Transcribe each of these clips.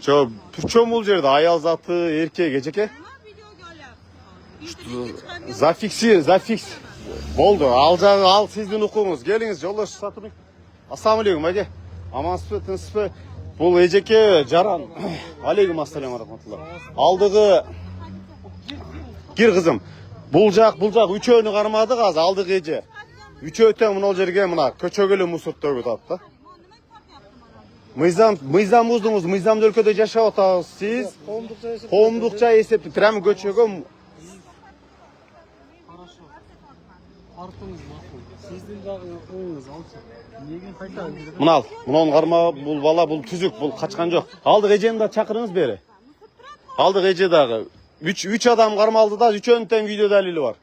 Ço, Türkçe bul жерде аял заты, еркек, ежеке? Зафикс. Болды, ал жағы, ал сіздің оқуыңыз. Келіңіз, жолдаш Сатурник. Ассалаумалейкум, әке. Амансыз, тыныспы. Бұл ежеке Жаран. Алейкум ассалам рахматулла. Алдығы кир қызым. Бұл жақ, үшеуіні қармады қаз, алдығы еже. Üçöten mına ol жерге мына көчөгөлө мусор төгүп атты. Мыйзам уздуңуз, мыйзамдуу өлкөдө жашап атабыз. Сиз коомдукча эсепти прямо көчөгө Артыңыз макул. Сиздин дагы оюңуз алчы. Неге кайта? Мунун карма, бул бала, бул түзүк, бул качкан жок. Алдык эжени да чакырыңыз бери. Алдык эже дагы 3 адам кармалды да, үчөөнүн тең видео далили бар.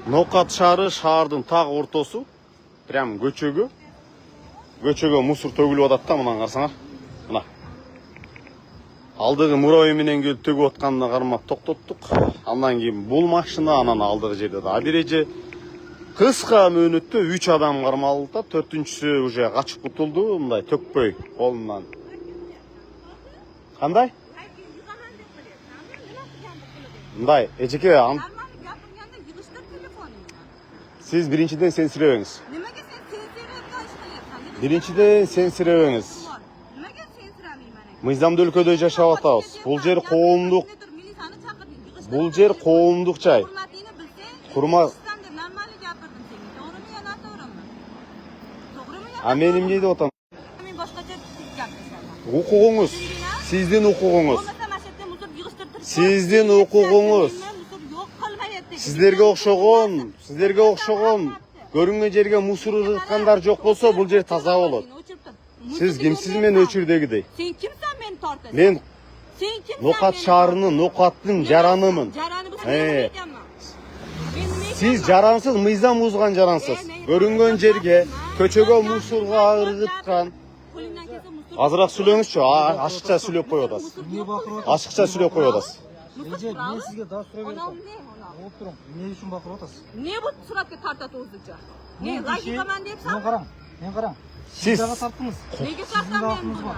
Нокат шаары шаардын так ортосу. Прям көчөгө мусор төгүлүп атат да, мынаны карасаңар. Мына. Алдыгы мурабай менен келип төгүп атканына кармап токтоттук. Андан кийин бул машина, анан алдыгы жерде да абиреже. Кыска мөөнөттө 3 адам кармалды да, 4-үнчүсү уже качып кутулду, мындай төкпөй колунан. Кандай? Мындай, эжеке, siz birinciden sensireveniz. Birinciden sensireveniz. Мыйзамдуу өлкөдө жашап атабыз. Бул жер коомдук жай. Курма. А мен эмне деп атам? Укугуңуз, сиздин укугуңуз. Сиздин укугуңуз. Сиздерге окшогон көрүнгөн жерге мусор ырыткандар жок болсо, бул жер таза болот. Сиз кимсиз, мен өчүрдөгүдөй. Сен кимсиң, мен тартасың? Мен Нокат шаарынын, Нокаттын жаранымын. Сиз жарансыз, мыйзам узган жарансыз. Көрүнгөн жерге көчөгө мусорга ыргыткан. Азыраак сүйлөңүзчү, ашыкча сүйлөп коюп атасыз. Ашыкча сүйлөп коюп атасыз. Мен сизге дагы суроо берем. Болуп туруң. Эмне үчүн бакырып атасыз? Не бут суратка тартат өзүчө? Не логикаман депсиң? Мен караң. Сиз Неге тартам мен буну?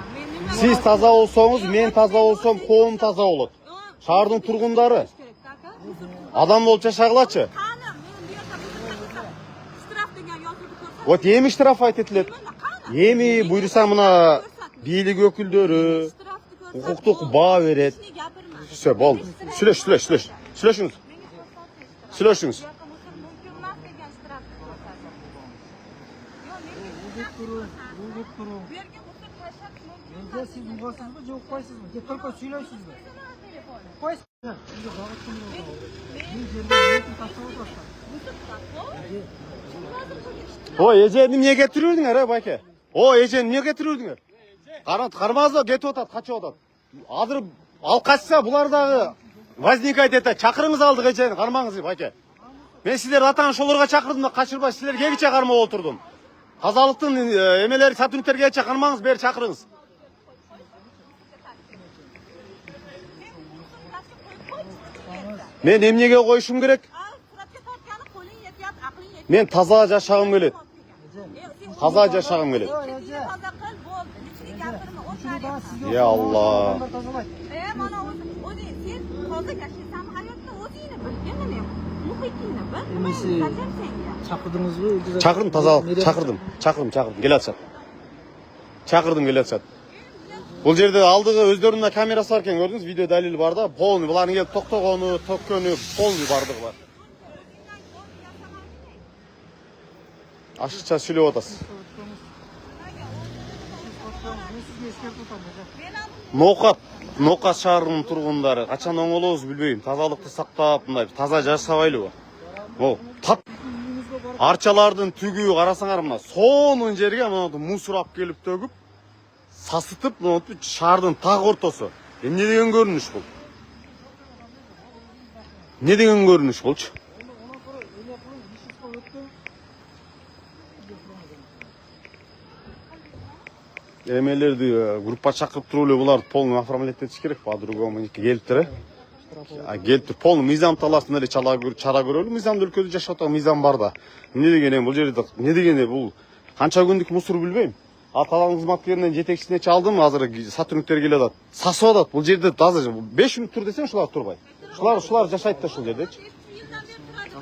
Сиз таза болсоңуз, мен таза болсом, коом таза болот. Шаардын тургундары адам болуп жашагылачы. Вот эми штраф айтылет. Эми буйруса мына бийлик өкүлдөрү укуктук баа берет. Все, болду. Сүйлөшүңүз. Менде сиз угасызбы, же укпайсызбы? Же только сүйлөйсүзбү? Укпайсызбы? Мен жерде несин таштап атасыздар? Ой, эжени эмне кетирүүдүңөр, байке? Ой, эжени эмне кетирүүдүңөр? Кармазда кетип атат, качып атат. Азыр ал качса, булар дагы возникать этет. Чакырыңыз алдык эжени, кармаңыз, байке. Мен сиздерди атаң ошолорго чакырдым да, качырбай силерге кече кармап отурдум. Тазалыктын эмелери сотрудниктерге кече кармаңыз, бери чакырыңыз. Мен эмнеге коюшум керек? Мен таза жашагым келет. Ya Allah. Çakırdım тазалык, çakırdım. Gel atşat. Çakırdım, gel atşat. Бұл жерде алдығы өздерінің камерасы бар екен, көрдіңіз, видео дәлел бар да, полный, бұлардың келіп тоқтағаны, төккені, полный бардығы бар. Ашықша сөйлеп атасыз. Нокат шаарынын тургундары качан оңолобуз билбейм. Тазалыкты сактап, мындай таза жашабайлыбы? Ол тап арчалардын түгүү карасаңар, мына сонун жерге мына мусор алып келип төгүп, сасытып, шаардын так ортосу. Эмне деген көрүнүш бул? Не деген көрүнүш болчу? Эмелерди группа чакырып туруп эле буларды полный оформлять этиш керек, по-другому келиптир, келип полный мыйзам талаштын эле чара көрөлү. Мыйзамды өлкөдө жашап атат, мыйзам бар да. Эмне дегене бул жерде эмне дегене бул канча күндүк мусор билбейм. А талаан кызматкеринен жетекчисине чалдым, азыр сотрудниктер келип атат. Сасып атат. Бул жерде азыр 5 мүнөт тур десең ушулар турбайт. Ушулар жашайт да ушул жердечи.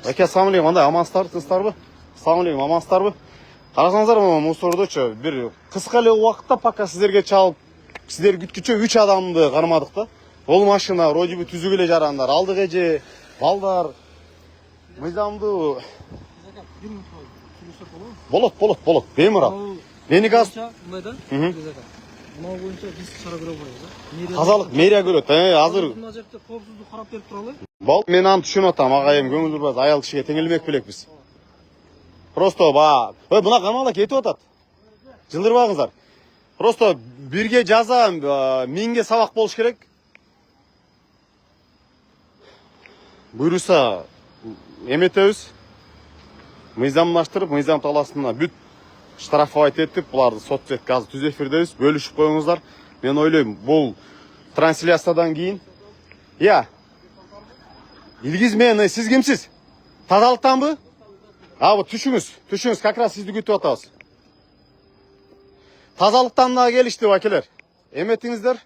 Аке, ассаламу алейкум. Андай амансыздарбы, тынчсыздарбы? Ассаламу алейкум, амансыздарбы? Карасаңыздар, мусордочу бир кыска эле убакытта пока сиздерге чалып, сиздер күткүчө 3 адамды кармадык да. Ол машина вроде бы түзүп эле жарандар. Алдык эже, балдар мыйзамды болот. Бемурат. Мени азыр мындай да. Мына боюнча биз чара көрө албайбыз да. тазалык мэрия көрөт. Азыр мына жерде коопсуздук карап берип туралы. Бол, мен аны түшүнүп атам, агайым, көңүл бурбайбыз, аял кишиге теңелмек белекпиз. Просто мына камала кетип атат. Жылдырбаңыздар. Просто бирге жаза, 1000ге сабак болуш керек. Буйруса эметебиз. Мыйзамдаштырып, мыйзам талаасына бүт штрафовать этип, буларды соцсетке азыр түз эфирдебиз, бөлүшүп коюңуздар. Мен ойлойм, бул трансляциядан кийин. Илгиз, мен, сиз кимсиз? Тазалыктанбы? Вот түшүңүз, как раз сизди күтүп атабыз. Тазалыктан да келишти акелер. Эметиңиздер.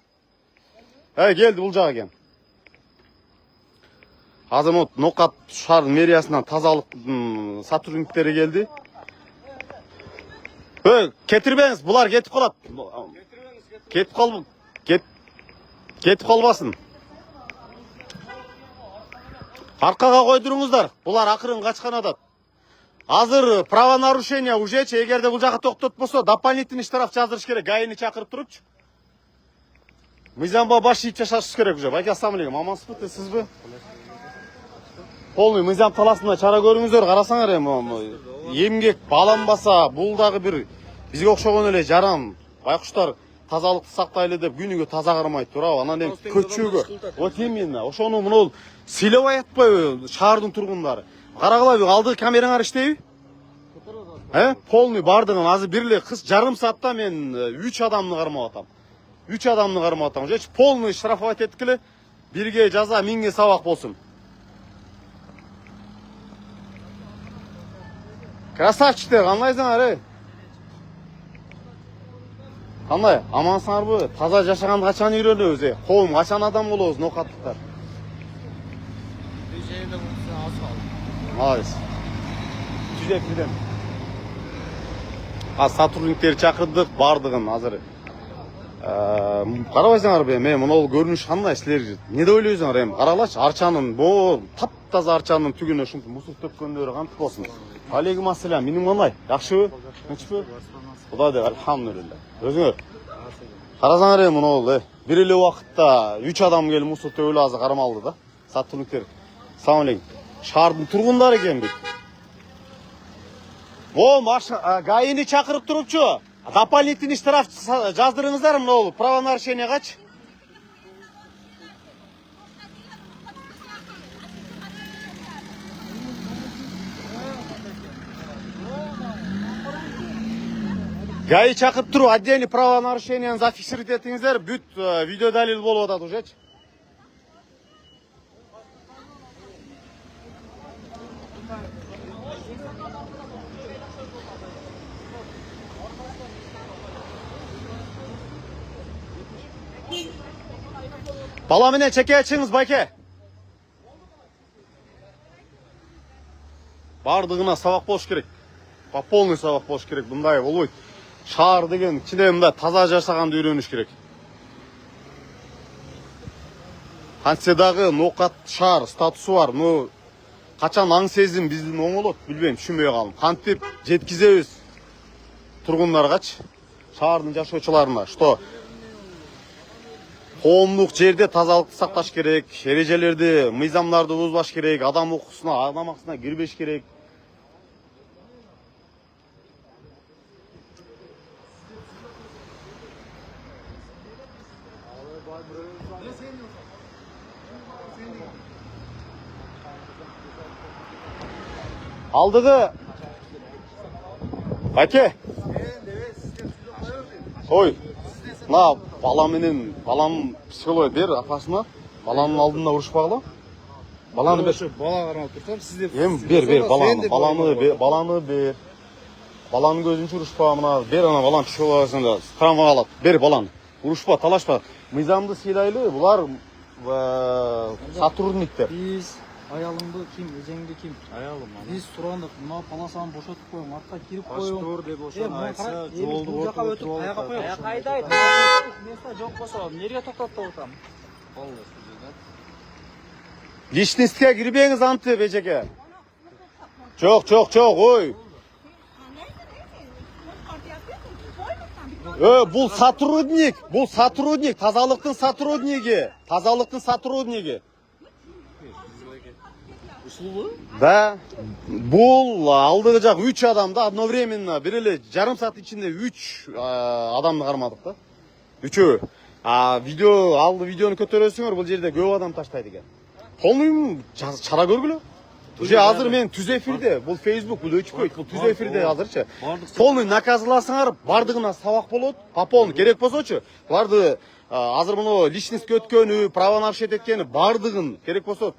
Келди бул жага экен. Азыр Нокат шаар мэриясынан тазалык сотрудниктери келди. Кетирбеңиз, булар кетип калат. Кетип калбасын. Аркага койдуруңуздар. Булар акырын качкан атат. Азыр правонарушение ужечи, эгерде бул жака токтотпосо, дополнительный штраф жаздырыш керек. ГАИни чакырып турупчу. Мыйзамга баш ийип жашашыбыз керек уже. Байке, ассаламу алейкум. Амансызбы, сизби? Полный мыйзам талаасында чара көрүңүздөр. Карасаңар эмгек баланбаса, бул дагы бир бизге окшогон эле жаран байкуштар тазалыкты сактайлы деп күнүгө таза кармайт турабы. Анан эми көчөгө. Вот именно. Ошону мына сыйлабай атпайбы шаардын тургундары. Карагылабы, алдыгы камераңар иштейби? Полный бардыгын азыр бир эле жарым саатта мен 3 адамды кармап атам. 3 адамды кармап атам. Уже полный штрафовать эткиле. Бирге жаза, 1000ге сабак болсун. Красавчиктер, кандайсыңар, Кандай, амансыңарбы? Таза жашаганды качан үйрөнөбүз, Коом качан адам болобуз, нокаттыктар? Молодец. Түзөкүдөн. Сотрудниктер чакырдык, бардыгын азыр. Карабайсыңарбы, мен мына көрүнүш кандай, силер эмне деп ойлойсуңар эми? Карагылачы, арчанын, таптаза арчанын түгүнө ушинтип мусор төккөндөрү кантип болсун? Алейкум ассалам, менин кандай? Жакшыбы? Тынчпы? Кудайга алхамдулилла. Өзүңөр? Карасаңар эми мына бир эле убакытта 3 адам келип мусор төгүлүп азыр кармалды да. Сотрудниктер. Салам алейкум. Шаардын тургундары экен бит. ГАИни чакырып турупчу. Дополнительный штраф жаздырыңыздар мына правонарушениягачы. ГАИ чакырып туруп, отдельный правонарушенияны зафиксировать этиңиздер, бүт видео далил болуп атат ужечи. Бала менен чеке ачыңыз, байке. Бардыгына сабак болуш керек. По полный сабак болуш керек. Мындай болбойт. Шаар деген ичинде мындай таза жашаганды үйрөнүш керек. Кантсе дагы Нокат шаар статусу бар. Качан аң сезим биздин оңолот, билбейм, түшүнбөй калдым. Кантип жеткизебиз тургундаргачы, шаардын жашоочуларына, что коомдук жерде тазалыкты сакташ керек, эрежелерди, мыйзамдарды бузбаш керек, адам укугусуна, адам акысына кирбеш керек. Алдыгы Аке. Ой. Балам психолог бер апасына. Баланын алдында урушпагыла. Баланы бер. Бала кармап турсам, сиз деп. Бер баланы бер. Баланын көзүнчө урушпа, мына бер ана баланы түшүп аласың, травма алат. Бер баланы. Урушпа, талашпа. Мыйзамды сыйлайлы, булар сотрудниктер. Биз аялымды ким, эжеңди ким? Аялым ана. Биз сурандык, мына паласаны бошотуп коюң, артка кирип коюң. Баштор деп ошону айтса, жолду жолду жака өтүп, аяка коюп. Кайдайт? Место жок болсо, эмнеге токтоп атам? Личностьке кирбеңиз антип, эжеке. Жок, ой. Бул сотрудник, тазалыктын сотрудниги. Услугу? Да. Бул алдыгы жак 3 адамды одновременно бир эле жарым саат ичинде 3 адамды кармадык да. Үчөө. Видеону көтөрөсүңөр, бул жерде көп адам таштайт экен. Полный чара көргүлө. Уже азыр мен түз эфирде, бул Facebook, бул өчпөйт, бул түз эфирде азырчы. Полный наказыласыңар, бардыгына сабак болот, по полный керек болсочу. Буларды азыр муну личностьке өткөнү, право нарушить эткени бардыгын керек болсо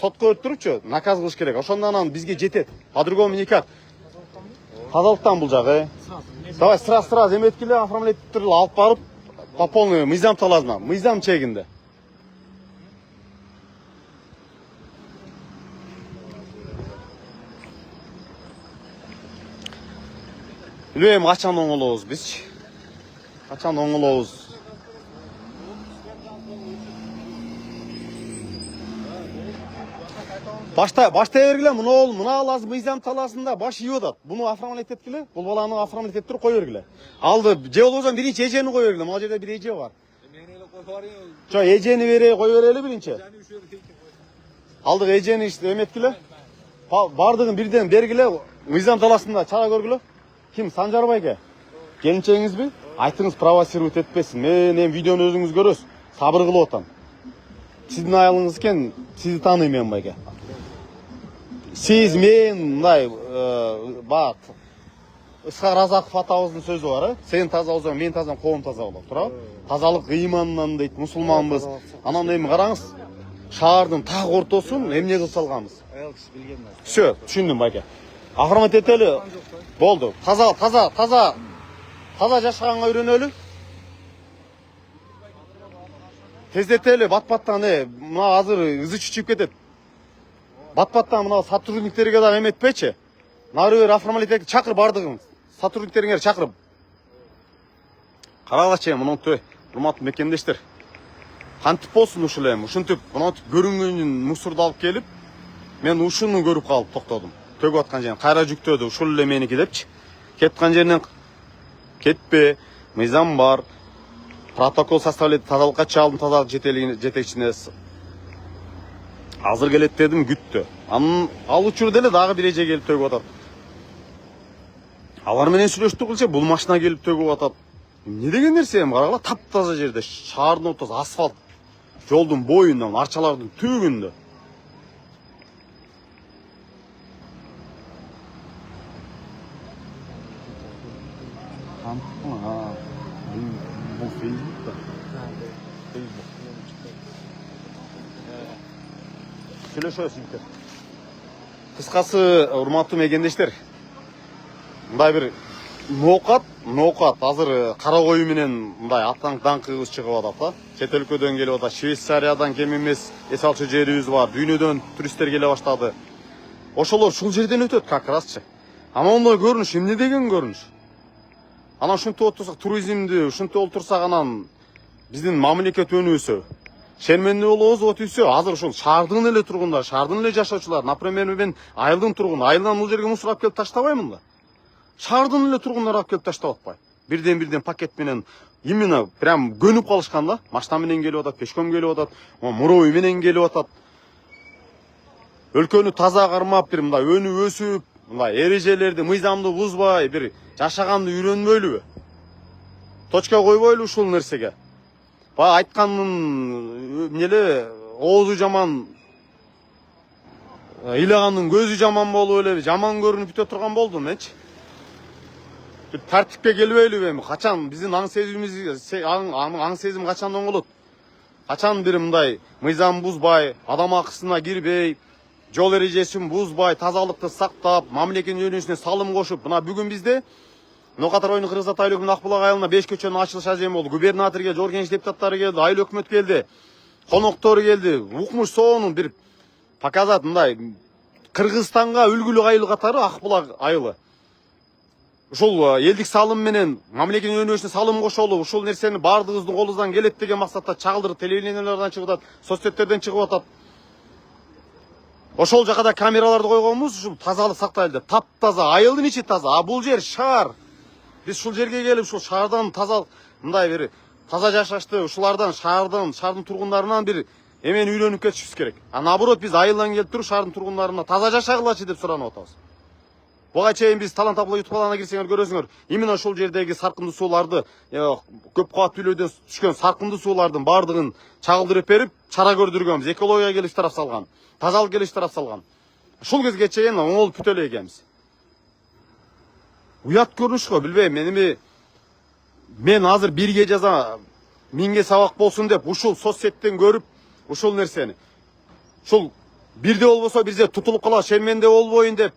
сотко өттүрүпчү, наказ кылыш керек. Ошондон анан бизге жетет. По-другому никак. Тазалыктан бул жагы. Давай сразу эметкиле оформлять түрүлүп алып барып, по полный мыйзам талазына, мыйзам чегинде. Билбейм качан оңолобуз бизчи. Качан оңолобуз. Баштай бергиле, мына алаз мыйзам таласында баш ийип атат. Буну оформлять эткиле, бул баланы оформлять эттирип кой бергиле. Алды же болбосо биринчи эжени кой бергиле. Могу жерде бир эже бар. Жо, эжени кой берели биринчи. Алдык эжени эметкиле. Бардыгын бирден бергиле, мыйзам таласында чара көргүлө. Ким, Санжарбайга? Келинчеңизби? Айтыңыз, провоцировать этпесин. Мен эми видеону өзүңүз көрөсүз. Сабыр кылып атам. Сиздин аялыңыз экен, сизди тааныйм байке. Сиз мен мындай бак Ысқақ Разақов атабыздын сөзү бар, сен таза болсоң, мен тазам, коом таза болот, туурабы? Тазалык ыйманынан дейт, мусулманбыз. Анан эми караңыз, шаардын так ортосун эмне кылып салганбыз. Аял киши билген нерсе. Всё, түшүндүм байке. Оформлять этели. Болду. Таза жашаганга үйрөнөлү. Тездетели, бат-баттан мына азыр ызы чүчүп кетет. Бат-баттан мына сотрудниктерге да эметпечи. Нары бер оформлять этип чакыр бардыгын. Сотрудниктериңер чакырып. Карагылачы, мынтип, урматтуу мекендештер. Кантип болсун ушул эми, ушинтип мынтип көрүнгөнүн мусорду алып келип, мен ушуну көрүп калып токтодум. Төгүп аткан жерин кайра жүктөдү, ушул эле меники депчи. Кеткан жеринен кетпе, мыйзам бар. Протокол составлет, тазалыкка чалдым, тазалык жетекчисине. Азыр келет дедим, күттү. Анын ал учурда эле дагы бир эже келип төгүп атат. Алар менен сүйлөштүк кылчы, бул машина келип төгүп атат. Не деген нерсе эми, карагыла, таптаза жерде, шаардын ортосу, асфальт, жолдун боюнда, арчалардын түбүндө. Бул Facebook да. Facebook. Сүйлөшөсүңөр. Кыскасы, урматтуу мекендештер, мындай бир ноокат азыр кара кою менен мындай аттан даңкыбыз чыгып атат да. Чет өлкөдөн келип атат, Швейцариядан кем эмес эс алчу жерибиз бар, дүйнөдөн туристтер келе баштады. Ошолор ушул жерден өтөт как разчы. Ама ондай көрүнүш, эмне деген көрүнүш? Анан ушинтип отурсак, туризмди ушинтип олтурсак, анан биздин мамлекет өнүүсү, шермендүү болобуз, отүйсө, азыр ушул шаардын эле тургундар, шаардын эле жашоочулар, например, мен айылдын тургуну, айылдан бул жерге мусор алып келип таштабаймын да. Шаардын эле тургундар алып келип таштап атпайбы. Бирден пакет менен именно прям көнүп калышкан да. Машина менен келип атат, пешком келип атат, муровой менен келип атат. Өлкөнү таза кармап, бир мындай өнүп өсүп, мындай эрежелерди, мыйзамды бузбай, бир жашаганды үйрөнбөйлүбү? Точка койбойлу ушул нерсеге. Баягы айткандын эмнеле оозу жаман, ыйлагандын көзү жаман болуп эле жаман көрүнүп бүтө турган болду менчи. Тартипке келбейлиби эми? Качан биздин аң сезим качан оңолот? качан бир мындай мыйзам бузбай, адам акысына кирбей, жол эрежесин бузбай, тазалыкты сактап, мамлекеттин жөнүнүнө салым кошуп, мына бүгүн бизде Ноқатар району Кыргызстан айлыгынын Акбулак айылына 5 көчөнүн ачылыш азем болду. Губернатор келди, Жогорку Кеңеш депутаттары келди, айыл өкмөт келди, коноктор келди. Укмуш соонун бир показат мындай Кыргызстанга үлгүлү айыл катары Акбулак айылы. Ушул элдик салым менен мамлекеттин өнүгүшүнө салым кошолу, ушул нерсени бардыгыбыздын колубуздан келет деген максатта чагылдырып телевидениялардан чыгып атат, соцсеттерден чыгып атат. Ошол жакада камераларды койгонбуз, ушул тазалык сактайлы деп. Таптаза, айылдын ичи таза, а бул жер шаар. Биз ушул жерге келип, ушул шаардан таза мындай бир таза жашашты, ушулардан шаардын тургундарынан бир эмен үйлөнүп кетишибиз керек. А наоборот биз айылдан келип туруп шаардын тургундарына таза жашагылачы деп суранып атабыз. Буга чейин биз Талант Абла YouTube каналына кирсеңер көрөсүңөр. Именно ошол жердеги саркындуу сууларды, көп кабаттуу үйлөрдөн түшкөн саркындуу суулардын бардыгын чагылдырып берип, чара көрдүргөнбүз. Экологияга келип тарап салган, тазалык келип тарап салган. Ушул кезге чейин оңолуп күтө эле экенбиз. Уят көрүнүш го, билбейм, мен азыр бирге жаза, миңге сабак болсун деп ушул соцсеттен көрүп, ушул нерсени. Ушул бирде болбосо бирде тутулуп калат, шерменде болбойн деп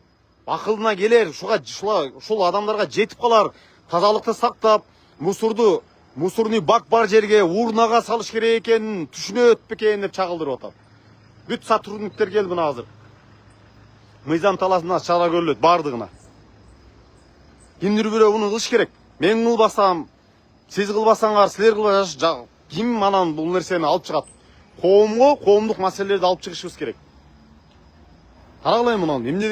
акылына келер, ушул адамдарга жетип калар, тазалыкты сактап, мусорный бак бар жерге урнага салыш керек экенин түшүнөт бекен деп чагылдырып атат. Бүт сотрудниктер келди мына азыр. Мыйзам таласына чара көрүлөт бардыгына. Кимдир бирөө буну кылыш керек. Мен кылбасам, сиз кылбасаңар, силер кылбасаңар, ким анан бул нерсени алып чыгат? Коомго коомдук маселелерди алып чыгышыбыз керек. Карагылай мунун эмне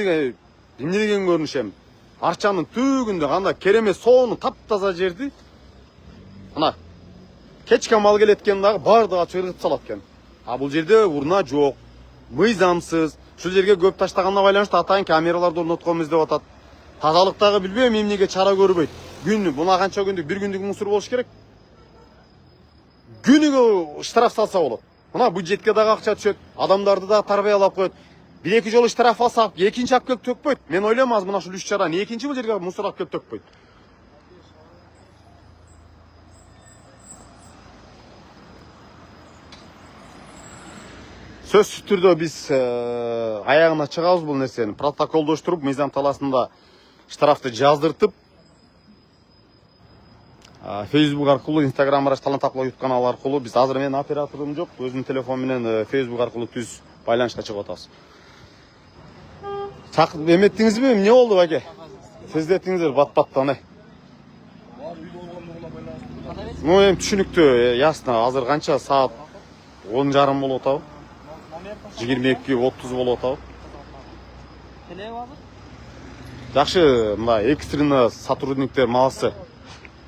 деген көрүнүш эми. Арчанын төгүндө кандай керемет соону таптаза жерди. Мына кечке мал келет экен дагы бардыгы чыргытып салат экен. А бул жерде урна жок, мыйзамсыз. Ушул жерге көп таштаганына байланыштуу атайын камераларды орнотконбуз деп атат. Тазалыктагы билбейм эмнеге чара көрбөйт. Күнү буна канча күндүк, бир күндүк мусор болуш керек. Күнүгө штраф салса болот. Мына бюджетке дагы акча түшөт, адамдарды да тарбиялап коет. Бир-эки жолу штраф алсак, экинчи алып келип төкпөйт. Мен ойлойм азыр мына ушул 3 чараны экинчи бул жерге мусор алып келип төкпөйт. Сөзсүз түрдө биз аягына чыгабыз бул нерсени. Протоколдоштуруп, мыйзам таласында штрафты жаздыртып, Facebook аркылуу, Instagram аркылуу, Талант Абла YouTube каналы аркылуу биз азыр менин операторум жок, өзүмдүн телефон менен Facebook аркылуу түз байланышка чыгып атабыз. Эметтиңизби? Эмне болду баке? Сездеттиңиздер бат-баттан. Ну, эми түшүнүктүү, ясно. Азыр канча саат 10:30 болуп атабы? 22:30 болуп атабы? Жакшы, мына экстренно сотрудниктер малысы.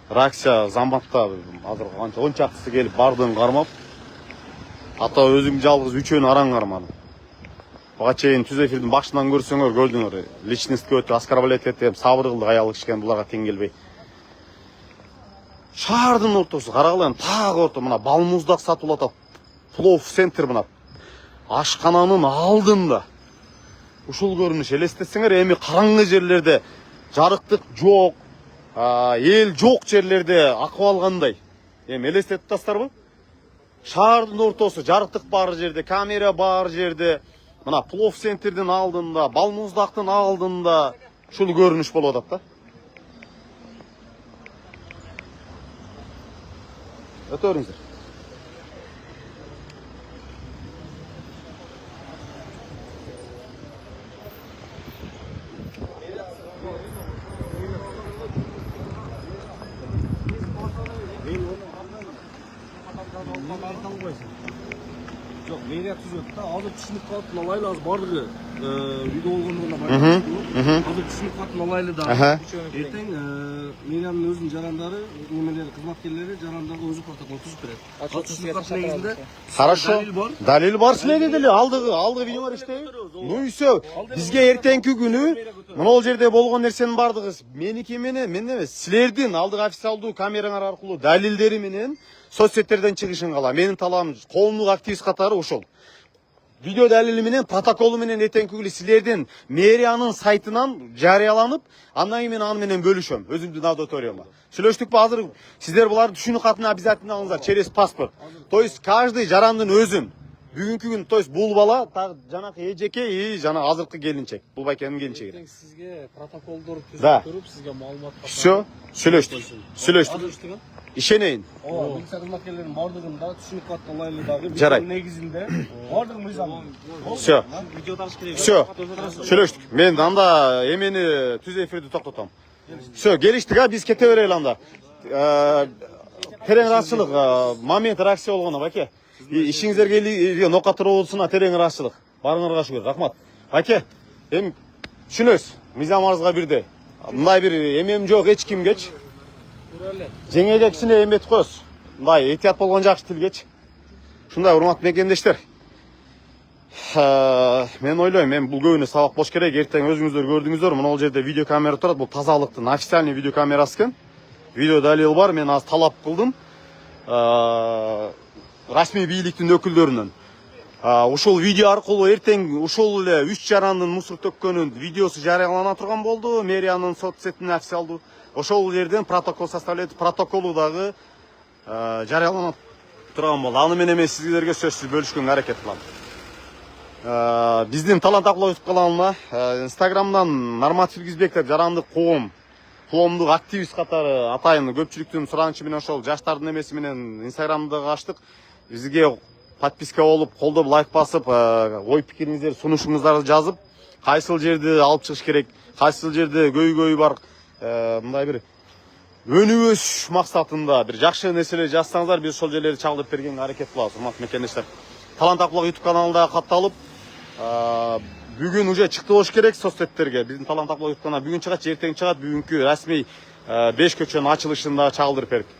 Ракция Заматта азыр канча 10 чактысы келип бардыгын кармап. Ата өзүң жалгыз үчөөнү араң кармады. Буга чейин түз эфирдин башынан көрсөңөр көрдүңөр. Личностьке өтүп оскорблять этип, сабыр кылды, аялы кишкен буларга тең келбей. Шаардын ортосу, карагыла, тагы орто мына балмуздак сатылып атат. Плов центр мына. Ашкананын алдында. Ушул көрүнүш элестетсеңер, эми караңгы жерлерде жарыктык жок, эл жок жерлерде акыбал кандай? Эми элестетип атасыздарбы? Шаардын ортосу, жарыктык бар жерде, камера бар жерде, мына плов центрдин алдында, балмуздактын алдында ушул көрүнүш болуп атат да. Өтө бериңиздер. Жоқ, мэрия түзөт да, азыр түшүнүп калып, алайлы азыр бардыгы үйдө болгондугуна байланыштуу. Азыр түшүнүп калып алайлы да. Эртең мэриянын өзүнүн жарандары, немелери, кызматкерлери жарандардын өзү протокол түзүп берет. Түшүнүп калып негизинде Хорошо. Далил бар силерде деле, алдыгы видеолор иштейби? Ну и все. Бизге эртеңки күнү могул жерде болгон нерсенин бардыгы меники менен, мен эмес, силердин алдыгы официалдуу камераңар аркылуу далилдери менен соцсеттерден чыгышын кала. Менин талабым коомдук активист катары ошол. video dalili менен протоколу менен эртеңки күнү силердин мэриянын сайтынан жарыяланып, андан кийин мен аны менен бөлүшөм өзүмдүн аудиторияма. Сүйлөштүкпү азыр? Сиздер буларды түшүнүк катына обязательно алыңыздар через паспорт. То есть каждый жарандын өзүн. Бүгүнкү күн, то есть бул бала жанакы эжеке и жана азыркы келинчек. Бул байкенин келинчеги. Сизге протоколдор Да. түзүп туруп, сизге маалымат Все, сүйлөштүк. Ишенейин. Милиция кызматкерлеринин бардыгында түшүнүк катына ылайлы Жарайт. негизинде бардыгы мыйзам. Все. Видео алыш керек. Все. Сүйлөштүк. Мен анда эмени түз эфирди токтотом. Все, келиштик, биз кете берели анда. Терең ырахчылык, момент реакция болгону, баке. Ишиңиздерге нокатыр болсуна терең ырахчылык. Барыңарга шүгүр, рахмат. Баке, эми түшүнөсүз, мыйзам арызга бирдей. Мындай бир эмем жок эч кимгечи. Жеңеге кичине эметип коесуз. Мындай этият болгон жакшы тилгечи. Ушундай урматтуу мекендештер. Мен ойлойм, мен бул көбүнө сабак болуш керек. Эртең өзүңүздөр көрдүңүздөр, мына бул жерде видео камера турат. Бул тазалыктын официальный видео камерасы экен. Видео далил бар, мен аз талап кылдым. Расмий бийликтин өкүлдөрүнөн. Ушул видео аркылуу эртең ушул эле 3 жарандын мусор төккөнүн видеосу жарыялана турган болду. Мэриянын соцсетине официалдуу. Ошол жерден протокол составлайт, протоколу дагы жарыялана турган болду. Аны менен мен сиздерге сөзсүз бөлүшкөнгө аракет кылам. Биздин талант аклоо YouTube каналына Instagram'дан Нармат Фиргизбек жарандык коомдук активист катары атайын көпчүлүктүн суранычы менен ошол жаштардын эмеси менен Instagram'да ачтык. Бизге подписка болуп, колдоп, лайк басып, ой пикириңиздерди, сунушуңуздарды жазып, кайсыл жерди алып чыгыш керек, кайсыл жерде көйгөй бар, мындай бир өнүгүш максатында бир жакшы нерселер жазсаңыздар, биз ошол жерлерди чагылдырып бергенге аракет кылабыз, урматтуу мекендештер. Талант аклоо YouTube каналында катталып, бүгүн уже чыкты болуш керек соцсеттерге. Биздин талант аклоо YouTube каналы бүгүн чыгат, эртең чыгат, бүгүнкү расмий 5 көчөнүн ачылышында чагылдырып бердик.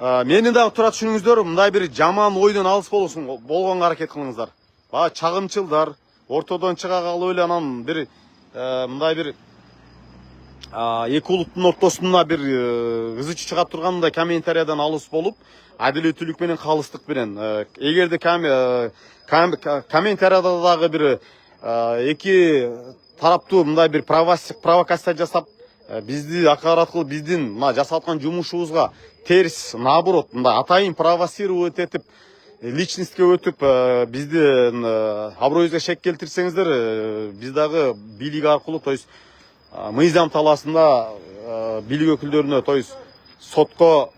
Мени дагы тура түшүнүңүздөр, мындай бир жаман ойдон алыс болгонго аракет кылыңыздар. Баягы чагымчылдар ортодон чыга калып эле анан бир мындай бир эки улуттун ортосуна бир ызычы чыгап тургандай комментариядан алыс болуп, адилеттүүлүк менен калыстык менен эгерде комментарияда дагы бир эки тараптуу мындай бир провокация жасап, бизди акарат кылып, биздин жасап аткан жумушубузга терс, наоборот, мындай атайын провоцировать этип, личностьке өтүп, биздин аброюбузга шек келтирсеңиздер, биз дагы бийлик аркылуу, то есть мыйзам талаасында бийлик өкүлдөрүнө, то есть сотко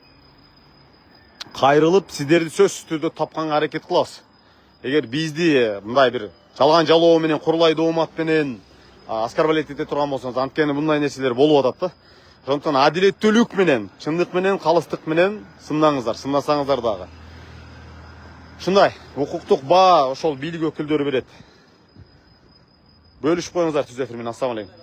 кайрылып, сиздерди сөзсүз түрдө тапканга аракет кылабыз. Эгер бизди мындай бир жалган жалоо менен, курлай доомат менен оскорблять эте турган болсоңуз, анткени мындай нерселер болуп атат да. Ошондуктан адилеттүүлүк менен, чындык менен, калыстык менен сындаңыздар, сындасаңыздар дагы. Ушундай укуктук баа ошол бийлик өкүлдөрү берет. Бөлүшүп коюңуздар түз эфир менен. Ассалам алейкум.